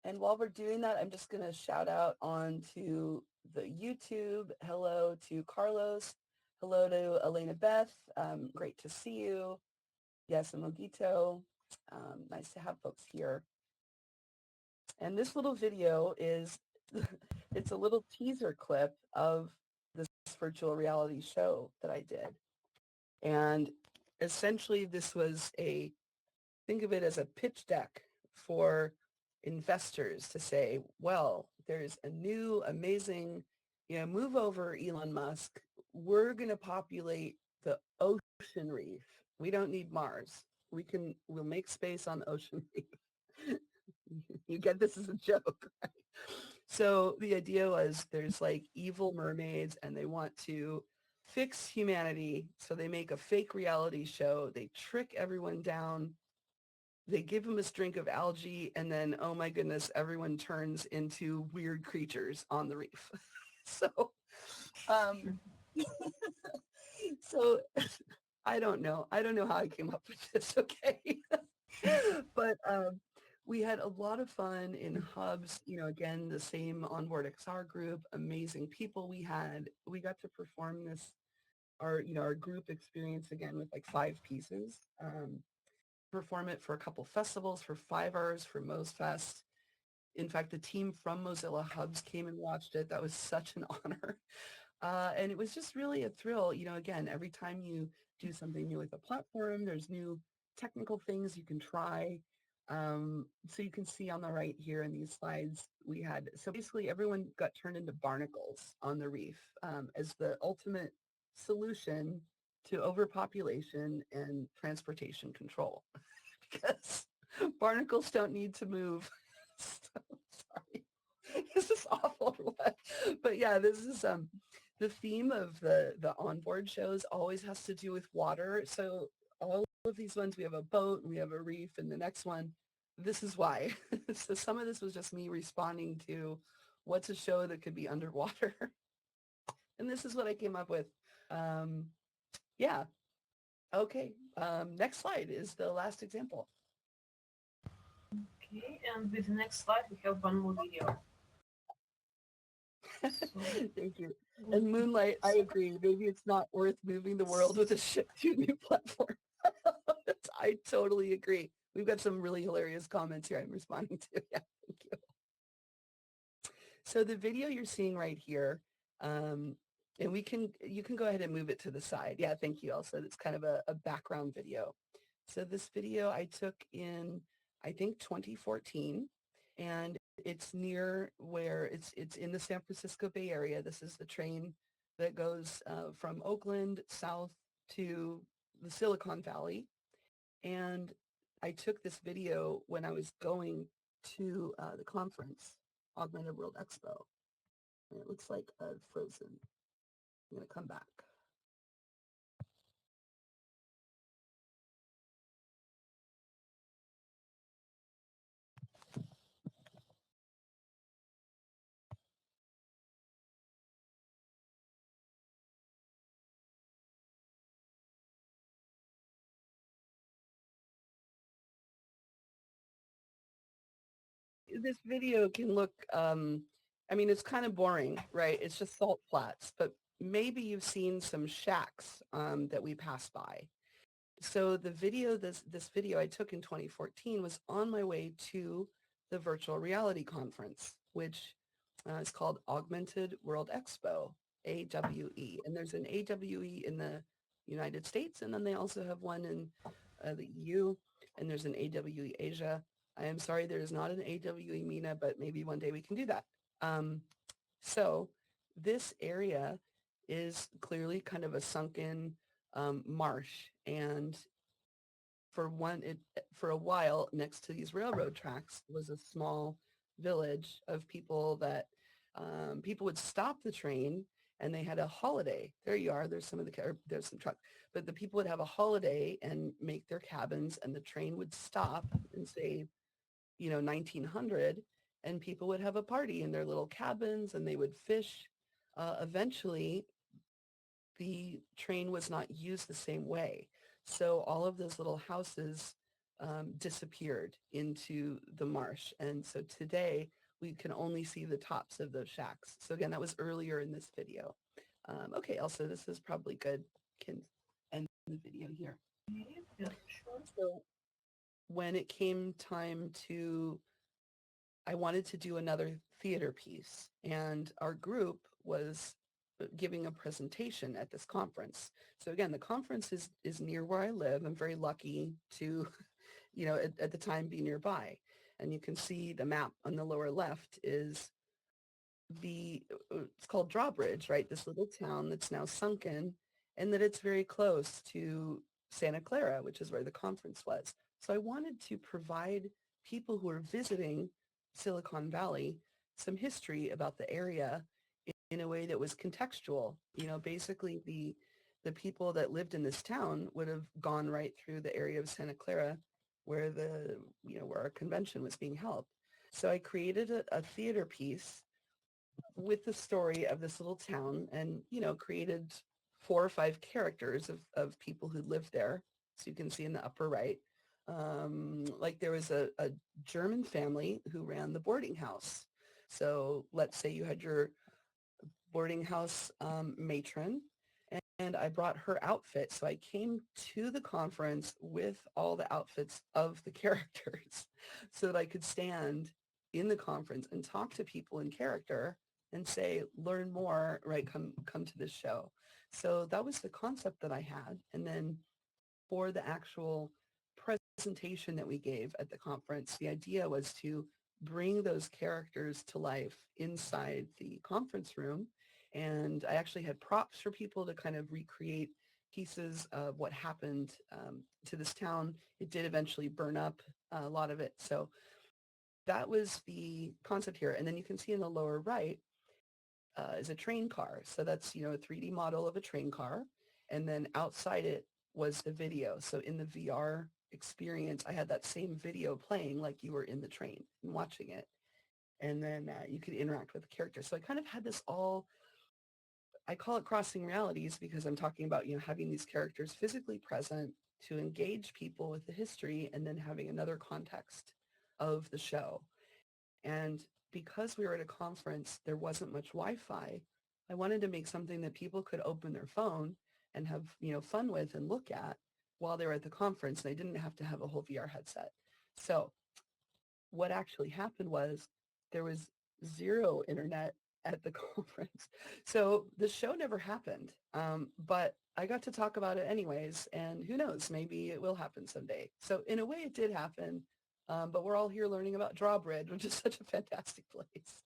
And while we're doing that, I'm just going to shout out on to the YouTube. Hello to Carlos. Hello to Elena Beth. Great to see you. Yes, and Mogito. Nice to have folks here. And this little video is, it's a little teaser clip of this virtual reality show that I did. And essentially this was think of it as a pitch deck for investors to say, well, there's a new amazing, move over, Elon Musk. We're going to populate the ocean reef. We don't need Mars. We'll make space on the ocean reef. You get this as a joke, right? So the idea was there's like evil mermaids and they want to fix humanity. So they make a fake reality show. They trick everyone down. They give them a drink of algae, and then, oh my goodness, everyone turns into weird creatures on the reef. So, um, so I don't know. I don't know how I came up with this. Okay. But We had a lot of fun in hubs, again, the same onboard XR group, amazing people we had. We got to perform this, our group experience again with like 5 pieces. Perform it for a couple festivals, for 5 hours for MozFest. In fact, the team from Mozilla Hubs came and watched it. That was such an honor. And it was just really a thrill. Again, every time you do something new with a platform, there's new technical things you can try. So you can see on the right here in these slides, so basically everyone got turned into barnacles on the reef as the ultimate solution to overpopulation and transportation control because barnacles don't need to move. So, sorry. This is awful or what? But yeah, this is the theme of the onboard shows always has to do with water. So all of these ones, we have a boat and we have a reef, and the next one, this is why. So some of this was just me responding to what's a show that could be underwater. And this is what I came up with. Yeah. Okay. Next slide is the last example. Okay, and with the next slide, we have one more video. So, Thank you. And Moonlight, I agree. Maybe it's not worth moving the world with a ship to a new platform. I totally agree. We've got some really hilarious comments here I'm responding to. Yeah, thank you. So the video you're seeing right here, and you can go ahead and move it to the side. Yeah, thank you, Elsa. It's kind of a background video. So this video I took in, I think, 2014, and it's near where it's in the San Francisco Bay Area. This is the train that goes from Oakland south to the Silicon Valley. And I took this video when I was going to the conference, Augmented World Expo. And it looks like I've frozen. I'm going to come back. This video can look, I mean, it's kind of boring, right? It's just salt flats, but maybe you've seen some shacks that we passed by. So the video, this video I took in 2014 was on my way to the virtual reality conference, which is called Augmented World Expo, AWE. And there's an AWE in the United States, and then they also have one in the EU, and there's an AWE Asia. I am sorry, there is not an AWE MENA, but maybe one day we can do that. So this area is clearly kind of a sunken marsh, and for a while next to these railroad tracks was a small village of people that people would stop the train and they had a holiday. There you are. There's there's some truck, but the people would have a holiday and make their cabins, and the train would stop and say, 1900, and people would have a party in their little cabins and they would fish. Eventually, the train was not used the same way. So all of those little houses disappeared into the marsh. And so today we can only see the tops of those shacks. So again, that was earlier in this video. Okay, Elsa, this is probably good. Can end the video here. yeah, sure. So when it came time I wanted to do another theater piece, and our group was giving a presentation at this conference. So again, the conference is near where I live. I'm very lucky to, at the time be nearby. And you can see the map on the lower left is it's called Drawbridge, right? This little town that's now sunken, and that it's very close to Santa Clara, which is where the conference was. So I wanted to provide people who are visiting Silicon Valley some history about the area in a way that was contextual. Basically the people that lived in this town would have gone right through the area of Santa Clara where where our convention was being held. So I created a theater piece with the story of this little town and, created 4 or 5 characters of people who lived there. So you can see in the upper right. Like there was a German family who ran the boarding house. So let's say you had your boarding house matron, and I brought her outfit. So I came to the conference with all the outfits of the characters so that I could stand in the conference and talk to people in character and say, learn more, right? Come to this show. So that was the concept that I had. And then for the actual presentation that we gave at the conference, the idea was to bring those characters to life inside the conference room. And I actually had props for people to kind of recreate pieces of what happened to this town. It did eventually burn up a lot of it. So that was the concept here. And then you can see in the lower right, is a train car. So that's, a 3D model of a train car. And then outside it was a video. So in the VR experience, I had that same video playing like you were in the train and watching it. And then you could interact with the character. So I kind of had this all, I call it crossing realities because I'm talking about, having these characters physically present to engage people with the history and then having another context of the show. And because we were at a conference, there wasn't much Wi-Fi. I wanted to make something that people could open their phone and have, fun with and look at while they were at the conference. They didn't have to have a whole VR headset. So what actually happened was there was zero internet at the conference. So the show never happened. But I got to talk about it anyways. And who knows, maybe it will happen someday. So in a way it did happen. But we're all here learning about Drawbridge, which is such a fantastic place.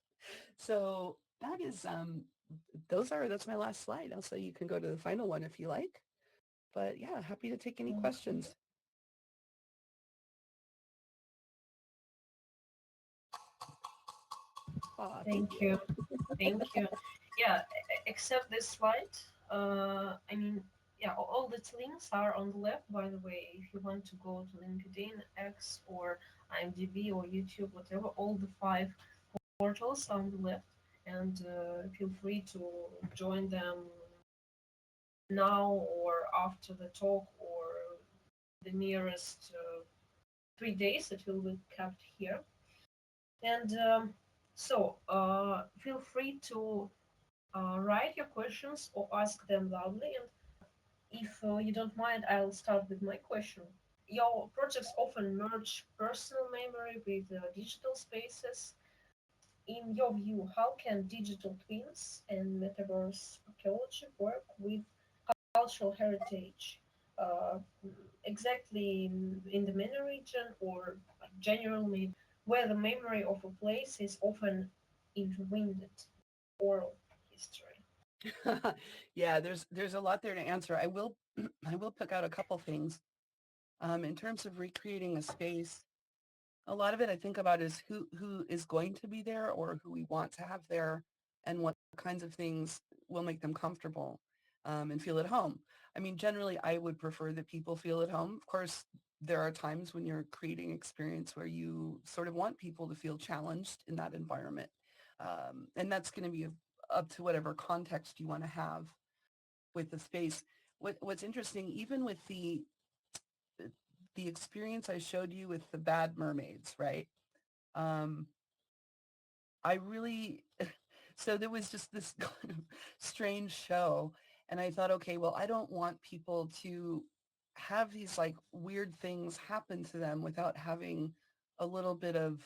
So that's my last slide. Also, you can go to the final one if you like. But yeah, happy to take any Mhm. questions. Thank Thank you. you. Thank you. Yeah, except this slide. I mean, yeah, all the links are on the left, by the way. If you want to go to LinkedIn, X, or IMDb, or YouTube, whatever, all the five portals are on the left. And feel free to join them now or after the talk or the nearest 3 days that will be kept here. And feel free to write your questions or ask them loudly. And if you don't mind, I'll start with my question. Your projects often merge personal memory with digital spaces. In your view, how can digital twins and metaverse archaeology work with cultural heritage? Uh, exactly in the MENA region or generally where the memory of a place is often intertwined with oral history. Yeah, there's a lot there to answer. I will I will pick out a couple things. In terms of recreating a space, a lot of it I think about is who is going to be there or who we want to have there and what kinds of things will make them comfortable and feel at home. I mean, generally, I would prefer that people feel at home. Of course, there are times when you're creating experience where you sort of want people to feel challenged in that environment. And that's going to be up to whatever context you want to have with the space. What's interesting, even with the experience I showed you with the bad mermaids, right? Um, I really, so there was just this kind of strange show. And I thought, okay, well, I don't want people to have these like weird things happen to them without having a little bit of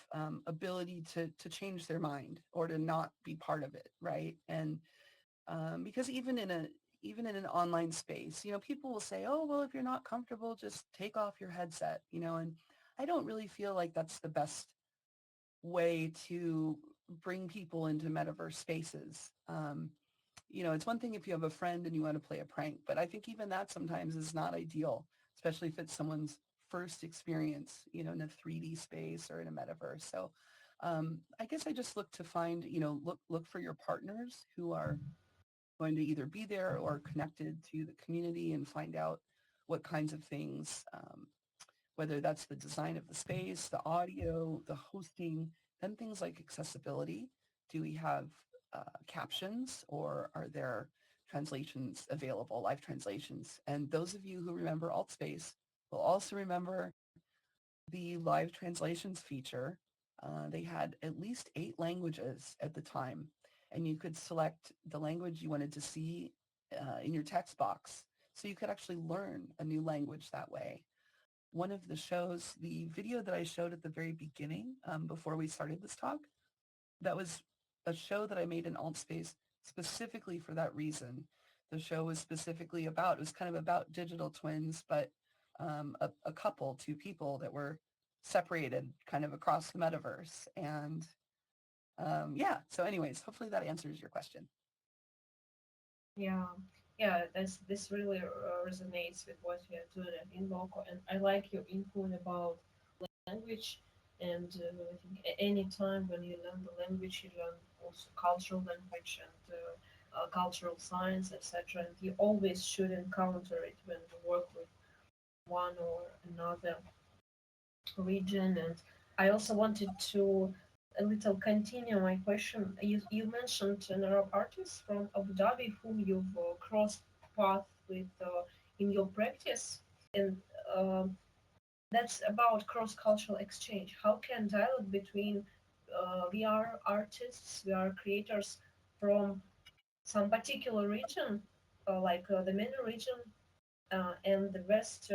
ability to change their mind or to not be part of it, right? And because even in an online space, people will say, oh, well, if you're not comfortable, just take off your headset, and I don't really feel like that's the best way to bring people into metaverse spaces. It's one thing if you have a friend and you want to play a prank, but I think even that sometimes is not ideal, especially if it's someone's first experience, in a 3D space or in a metaverse. So I guess I just look to find, look for your partners who are going to either be there or connected to the community and find out what kinds of things, whether that's the design of the space, the audio, the hosting, then things like accessibility. Do we have captions or are there translations available, live translations? And those of you who remember AltSpace will also remember the live translations feature, they had at least 8 languages at the time, and you could select the language you wanted to see in your text box. So you could actually learn a new language that way. One of the shows, the video that I showed at the very beginning, before we started this talk, that was a show that I made in AltSpace specifically for that reason. The show was specifically about, it was kind of about digital twins, but a couple, 2 people that were separated kind of across the metaverse. And yeah, so anyways, hopefully that answers your question. Yeah, yeah, this really resonates with what we are doing at Inloco, and I like your input about language. And I think any time when you learn the language, you learn also cultural language and cultural science, etc. And you always should encounter it when you work with one or another region. And I also wanted to a little continue my question. You mentioned an Arab artist from Abu Dhabi whom you've crossed path with in your practice, and that's about cross-cultural exchange. How can dialogue between VR artists, VR creators from some particular region, like the MENA region and the West,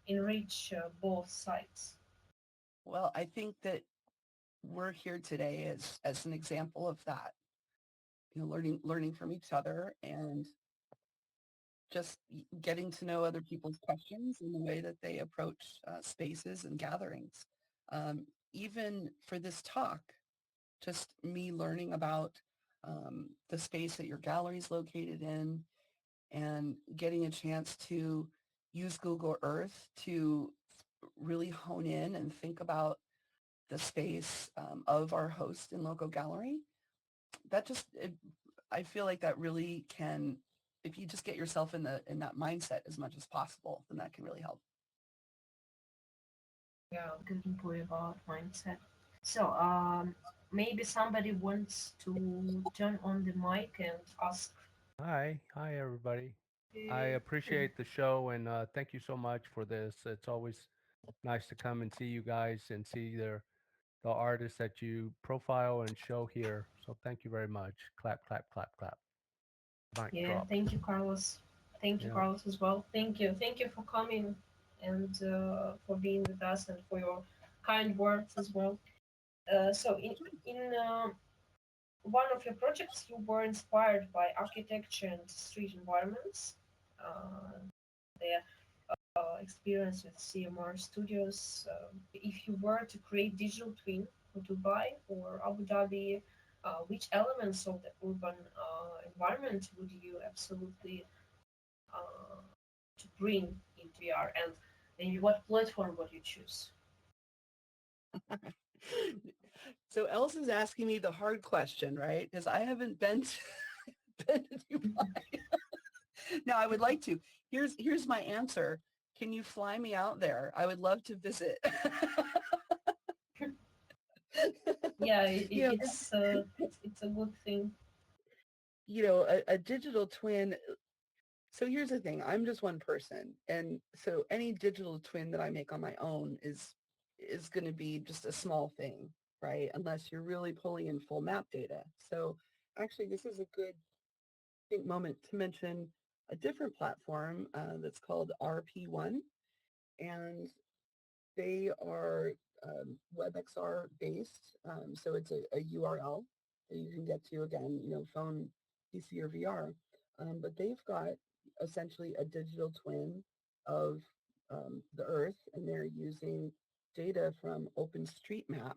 enrich both sides? Well, I think that we're here today as an example of that, learning from each other and just getting to know other people's questions and the way that they approach spaces and gatherings. Even for this talk, just me learning about the space that your gallery is located in and getting a chance to use Google Earth to really hone in and think about the space of our host Inloco gallery. That just, I feel like that really can, if you just get yourself in that mindset as much as possible, then that can really help. Yeah, good input about mindset. So, maybe somebody wants to turn on the mic and ask. Hi, everybody. I Okay. appreciate the show and thank you so much for this. It's always nice to come and see you guys and see the artists that you profile and show here. So thank you very much. Clap, clap, clap, clap. Mic Yeah, drop. thank you, Carlos. Thank you, Yeah. Carlos, as well. Thank you for coming and for being with us and for your kind words as well. So, in one of your projects, you were inspired by architecture and street environments. Uh, their experience with CMR Studios. If you were to create digital twin for Dubai or Abu Dhabi, which elements of the urban environment would you absolutely uh, to bring into VR, and maybe what platform would you choose? So Else is asking me the hard question, right? Because I haven't been been to Dubai. Now I would like to. Here's my answer. Can you fly me out there? I would love to visit. Yeah, you know, it's a good thing. a digital twin. So here's the thing. I'm just one person, and so any digital twin that I make on my own is going to be just a small thing, right? Unless you're really pulling in full map data. So actually, this is a good, I think, moment to mention a different platform that's called RP1, and they are WebXR based. So it's a URL that you can get to, again, phone, PC, or VR. But they've got essentially a digital twin of the Earth, and they're using data from OpenStreetMap.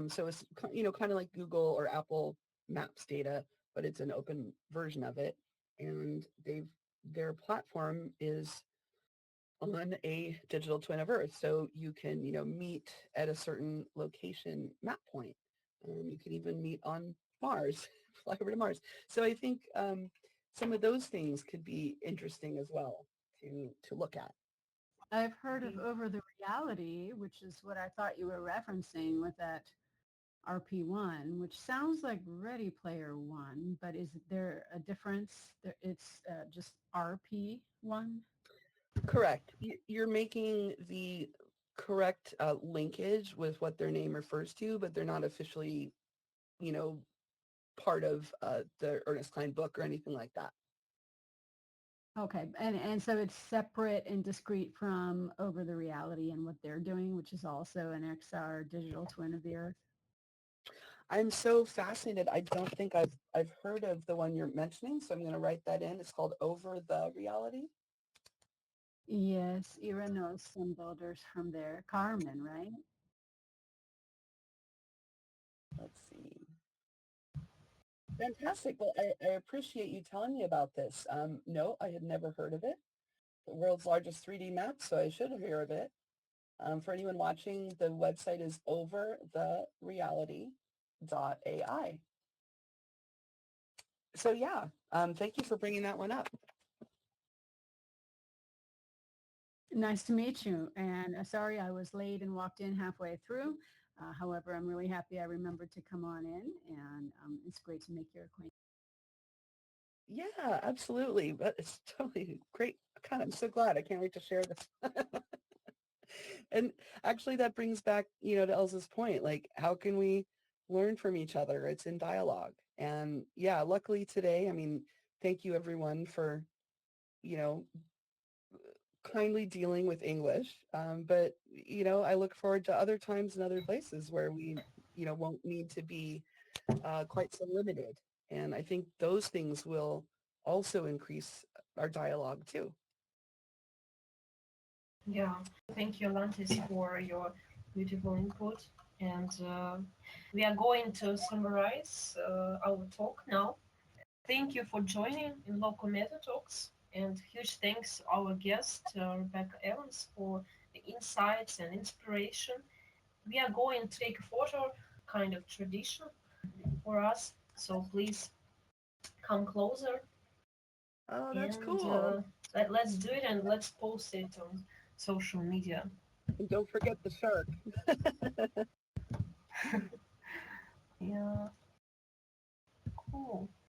So it's, kind of like Google or Apple Maps data, but it's an open version of it. And their platform is on a digital twin of Earth. So you can, meet at a certain location map point. You can even meet on Mars, fly over to Mars. So I think some of those things could be interesting as well to look at. I've heard of over the reality, which is what I thought you were referencing with that RP1, which sounds like Ready Player One, but is there a difference? It's just RP1? Correct. You're making correct linkage with what their name refers to, but they're not officially, you know, part of the Ernest Klein book or anything like that. Okay, and so it's separate and discrete from Over the Reality and what they're doing, which is also an XR digital twin of the Earth. I'm so fascinated. I don't think I've heard of the one you're mentioning, so I'm going to write that in. It's called Over the Reality. Yes, Ira knows some builders from there. Carmen, right? Let's see. Fantastic. Well, I appreciate you telling me about this. No, I had never heard of it. The world's largest 3D map, so I should hear of it. For anyone watching, the website is overthereality.ai. So yeah, thank you for bringing that one up. Nice to meet you. And sorry I was late and walked in halfway through. However, I'm really happy I remembered to come on in, and it's great to make your acquaintance. Yeah, absolutely. But it's totally great. God, I'm so glad. I can't wait to share this. And actually that brings back, you know, to Elsa's point, like how can we learn from each other? It's in dialogue. And yeah, luckily today, I mean, thank you everyone for, you know, kindly dealing with English. But, you know, I look forward to other times and other places where we, you know, won't need to be quite so limited. And I think those things will also increase our dialogue too. Yeah, thank you, Lantis, for your beautiful input. And we are going to summarize our talk now. Thank you for joining in Local Meta Talks, and huge thanks to our guest, Rebecca Evans, for the insights and inspiration. We are going to take a photo, kind of tradition for us, so please come closer Oh, that's and cool. let's do it and let's post it on social media. And don't forget the shark. Yeah, cool.